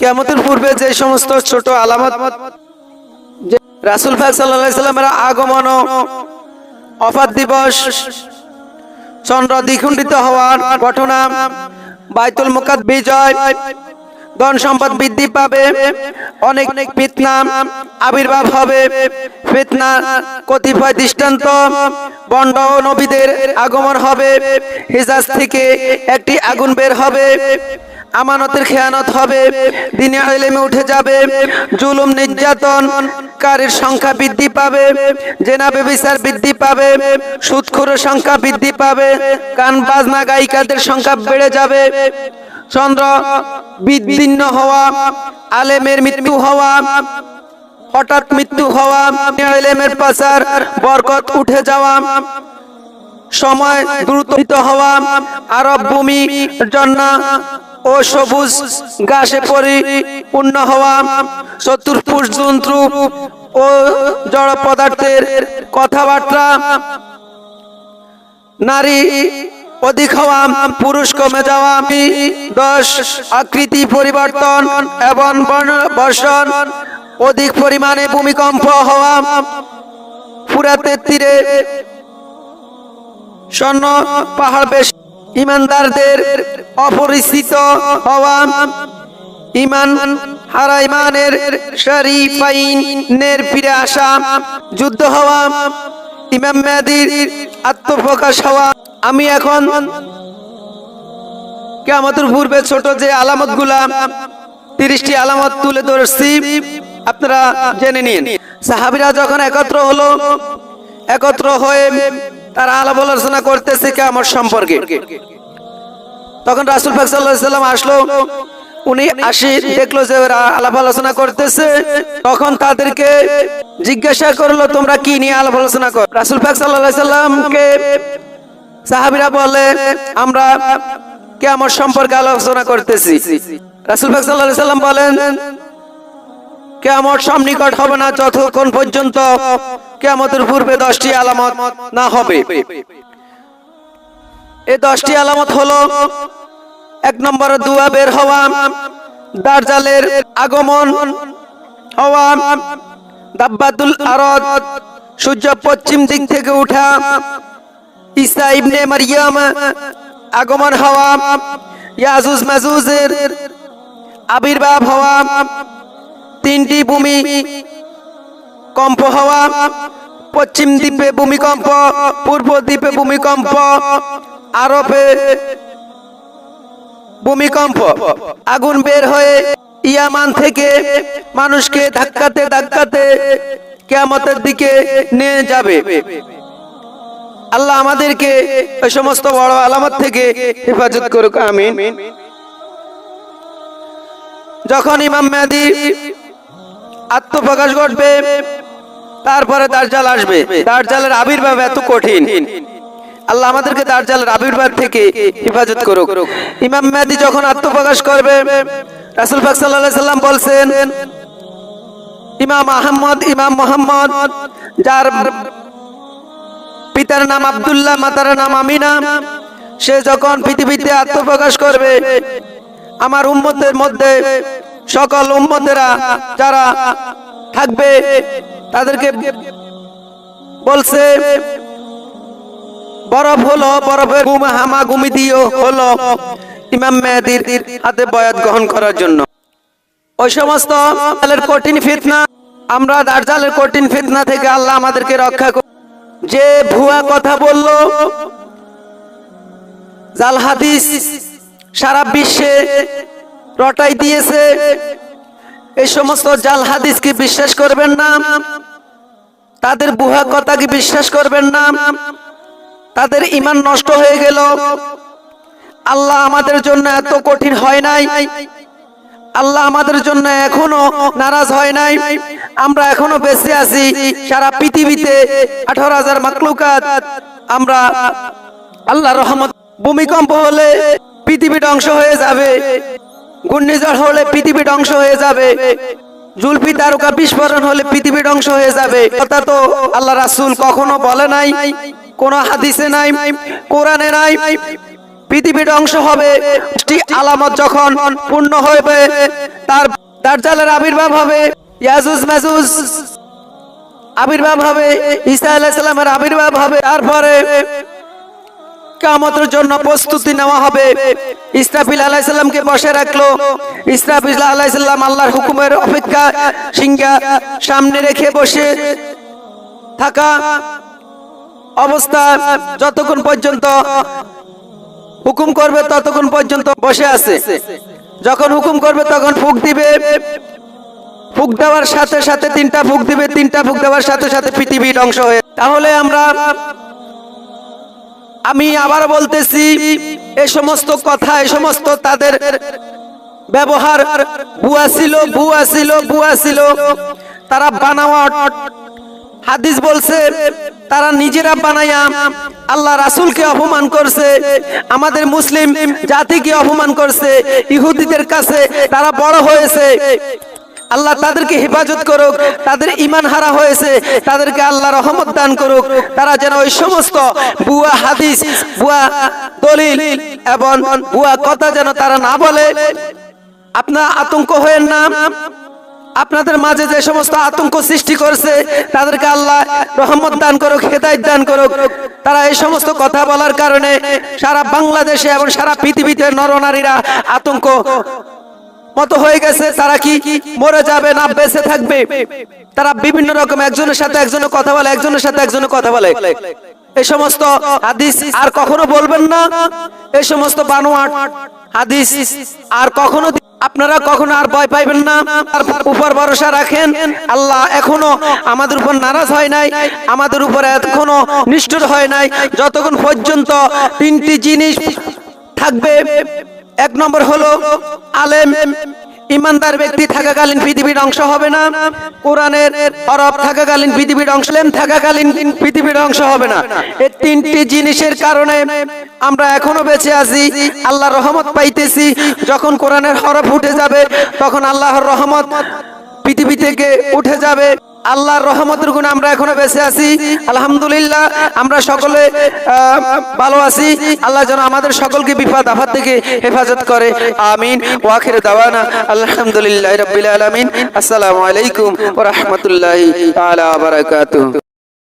কিয়ামতের পূর্বে যে সমস্ত ছোট আলামত, যে রাসূল পাক সাল্লাল্লাহু আলাইহি সাল্লামের আগমন, ওফাত দিবস, চন্দ্র দ্বিখণ্ডিত হওয়ার ঘটনা, বাইতুল মুকাদ্দাস বিজয়, ধন সম্পদ বৃদ্ধি পাবে, অনেক ফিতনা আবির্ভাব হবে, ফিতনা কতিপয় দৃষ্টান্ত, বন্ড ও নবীদের আগমন হবে, হিজাজ থেকে একটি আগুন বের হবে, আমানতের খেয়ানত হবে, দ্বীনে ইলমে উঠে যাবে, জুলুম নির্যাতনকারীর সংখ্যা বৃদ্ধি পাবে, জেনা ব্যভিচার বৃদ্ধি পাবে, সুদখোরের সংখ্যা বৃদ্ধি পাবে, গান বাজনা গায়িকাদের সংখ্যা বেড়ে যাবে, চন্দ্র বিদীর্ণ হওয়া, আলেমের মৃত্যু হওয়া, হঠাৎ মৃত্যু হওয়া, ইলমের প্রচার বরকত উঠে যাওয়া, সময় দ্রুত হওয়া, আরব ভূমি জন্না ও সবুজ ঘাসে পরিপূর্ণ হওয়া, চতুর্ভুজ জন্তু ও জড় পদার্থের কথাবার্তা, নারী অধিক হওয়া, পুরুষ কমে যাওয়া, 10 আকৃতি পরিবর্তন এবং বর্ষণ, অধিক পরিমাণে ভূমিকম্প হওয়া, ফুরাতের তীরে স্বর্ণ পাহাড় বেশি, ইমানদারদের অপরিচিত হওয়া, ইমান হারা ইমানের শরীফাইনের ফিরে আসা, যুদ্ধ হওয়া, ইমাম মেহেদীর আত্মপ্রকাশ হওয়া। আমি এখন কিয়ামতের পূর্বে ছোট যে আলামতগুলা 30টি আলামত তুলে ধরছি, আপনারা জেনে নিন। সাহাবীরা যখন একত্র হয়ে তারা আলাপ আলোচনা করতেছে কিয়ামত সম্পর্কে, তখন রাসূল পাক সাল্লাল্লাহু আলাইহি সাল্লাম আসলো। উনি দেখলো যে ওরা আলাপ আলোচনা করতেছে, তখন তাদেরকে জিজ্ঞাসা করলো, তোমরা কি নিয়ে আলাপ আলোচনা করো? রাসূল পাক সাল্লাল্লাহু আলাইহি সাল্লামকে সাহাবীরা বলে, আমরা কিয়ামত সম্পর্কে আলোচনা করতেছি। রাসূল পাক সাল্লাল্লাহু আলাইহি সাল্লাম বলেন, কিয়ামত সন্নিকট হবে না যতক্ষণ পর্যন্ত কিয়ামতের পূর্বে 10টি আলামত না হবে। এই 10টি আলামত হলো, 1 নম্বরে দুয়া বের হওয়া, দাজ্জালের আগমন হওয়া, দাব্বাতুল আরদ সূর্য পশ্চিম দিক থেকে ওঠা, ঈসা ইবনে মারইয়াম আগমন হওয়া, ইয়াজুজ মাজুজের আবির্ভাব হওয়া, 3টি ভূমি কম্প হওয়া, পশ্চিম দ্বীপে ভূমিকম্প, পূর্ব দ্বীপে ভূমিকম্প, আরবে ভূমিকম্প, আগুন বের হয়ে ইয়ামান থেকে মানুষকে ধাক্কাতে ধাক্কাতে কিয়ামতের দিকে নিয়ে যাবে। আল্লাহ আমাদেরকে ওই সমস্ত বড় আলামত থেকে হেফাজত করুক, আমিন। যখন ইমাম মেহেদী আত্মপ্রকাশ ঘটবে, তারপরে দাজ্জাল আসবে। দাজ্জালের আবির্ভাব এত কঠিন, আল্লাহ আমাদেরকে দাজ্জালের আবির্ভাব থেকে হেফাজত করুক। ইমাম মেহেদী যখন আত্মপ্রকাশ করবে, রাসূল পাক সাল্লাল্লাহু আলাইহি সাল্লাম বলছেন, ইমাম মুহাম্মদ, যার পিতার নাম আব্দুল্লাহ, মাতার নাম আমিনা, সে যখন পৃথিবীতে আত্মপ্রকাশ করবে, আমার উম্মতের মধ্যে সকল উম্মতেরা যারা থাকবে তাদেরকে বলছে, বরফ হলো, বরফের হামাগুমি দিয়ে হলো ইমাম মেহেদীর হাতে বয়াত গ্রহণ করার জন্য। ওই সমস্ত কঠিন ফিতনা, আমরা দাজ্জালের কঠিন ফিতনা থেকে আল্লাহ আমাদেরকে রক্ষা করুন। যে ভুয়া কথা বললো, জাল হাদিস সারা বিশ্বে রটাই দিয়েছে, এই সমস্ত জাল হাদিসকে বিশ্বাস করবেন না, তাদের ভুয়া কথাকে বিশ্বাস করবেন না, তাদের ঈমান নষ্ট হয়ে গেল। আল্লাহ আমাদের জন্য এত কঠিন হয় নাই, আল্লাহ আমাদের জন্য এখনো নারাজ হয় নাই, আমরা এখনো বেঁচে আছি। সারা পৃথিবীতে 18,000 মাখলুকাত, আমরা আল্লাহর রহমত। ভূমিকম্প হলে পৃথিবী ধ্বংস হয়ে যাবে, ঘূর্ণিঝড় হলে পৃথিবী ধ্বংস হয়ে যাবে, জুলফি তারকা বিস্ফোরণ হলে পৃথিবী ধ্বংস হয়ে যাবে। কথা তো আল্লাহ রাসূল কখনো বলে নাই, কোন হাদিসে নাই, কোরআনে নাই। পৃথিবী ধ্বংস হবে। আলামত যখন পূর্ণ হবে, তার দাজ্জালের আবির্ভাব হবে, ইয়াজুজ মাজুজ আবির্ভাব হবে, ঈসা আলাইহিস সালামের আবির্ভাব হবে। তারপরে কিয়ামতের জন্য প্রস্তুতি নেওয়া হবে। ইসরাফিল আলাইহিস সালামকে বসে রাখলো। ইসরাফিল আলাইহিস সালাম আল্লাহর হুকুমের অপেক্ষা সিংহা সামনে রেখে বসে থাকা অবস্থা, যতক্ষণ পর্যন্ত হুকুম করবে ততক্ষণ পর্যন্ত বসে আছে। যখন হুকুম করবে তখন ফুঁক দিবে। ফুঁক দেওয়ার সাথে সাথে তিনটা ফুঁক দিবে, তিনটা ফুঁক দেওয়ার সাথে সাথে পৃথিবী ধ্বংস হয়ে। তাহলে আমি আবার বলতেছি, এই সমস্ত কথা, এই সমস্ত তাদের ব্যবহার ভুয়া ছিল। তারা বানাওয়াট হাদিস বলছে, তারা নিজেরা বানায়া আল্লাহ রাসূলকে অপমান করছে, আমাদের মুসলিম জাতিকে অপমান করছে। ইহুদিদের কাছে তারা বড় হয়েছে। আল্লাহ তাদেরকে হেফাজত করুক, তাদের ঈমান হারা হয়েছে, তাদেরকে আল্লাহ রহমত দান করুক। তারা যেন ওই সমস্ত ভুয়া হাদিস, ভুয়া দলিল এবং ভুয়া কথা যেন তারা না বলে। আপনারা আতঙ্ক হয়েন না। আপনাদের মাঝে যে সমস্ত আতঙ্ক সৃষ্টি করছে, তাদেরকে আল্লাহ রহমত দান করুক, হেদায়েত দান করুক। তারা এই সমস্ত কথা বলার কারণে সারা বাংলাদেশে এবং সারা পৃথিবীতে নরনারীরা আতঙ্ক মত হয়ে গেছে। তারা কি মরে যাবে না বেঁচে থাকবে? তারা বিভিন্ন রকম একজনের সাথে একজনের কথা বলে, একজনের সাথে একজনের কথা বলে। এই সমস্ত হাদিস আর কখনো বলবেন না। এই সমস্ত বানোয়াট হাদিস আর কখনো, আপনারা কখনো আর ভয় পাইবেন না। তার উপর ভরসা রাখেন। আল্লাহ এখনো আমাদের উপর নারাজ হয় নাই, আমাদের উপর এখনো নিষ্ঠুর হয় নাই। যতক্ষণ পর্যন্ত তিনটি জিনিস থাকবে, এক নম্বর হলো আলেম ইমানদার ব্যক্তি থাকাকালীন পৃথিবীর অংশ হবে না। কোরআনের হরফ থাকাকালীন পৃথিবীর অংশ, থাকাকালীন পৃথিবীর অংশ হবে না। এই তিনটি জিনিসের কারণে আমরা এখনো বেঁচে আছি, আল্লাহর রহমত পাইতেছি। যখন কোরআনের হরফ উঠে যাবে, তখন আল্লাহর রহমত পৃথিবী থেকে উঠে যাবে। আল্লাহর রহমতের গুণে আমরা এখনো বেঁচে আছি, আলহামদুলিল্লাহ। আমরা সকলে ভালো আছি। আল্লাহ যেন আমাদের সকলকে বিপদ আপদ থেকে হেফাজত করে, আমিন। ওয়া আখির দাওয়ানা আলহামদুলিল্লাহি রাব্বিল আলামিন। আসসালামু আলাইকুম ওয়া রাহমাতুল্লাহি তাআলা ওয়া বারাকাতুহু।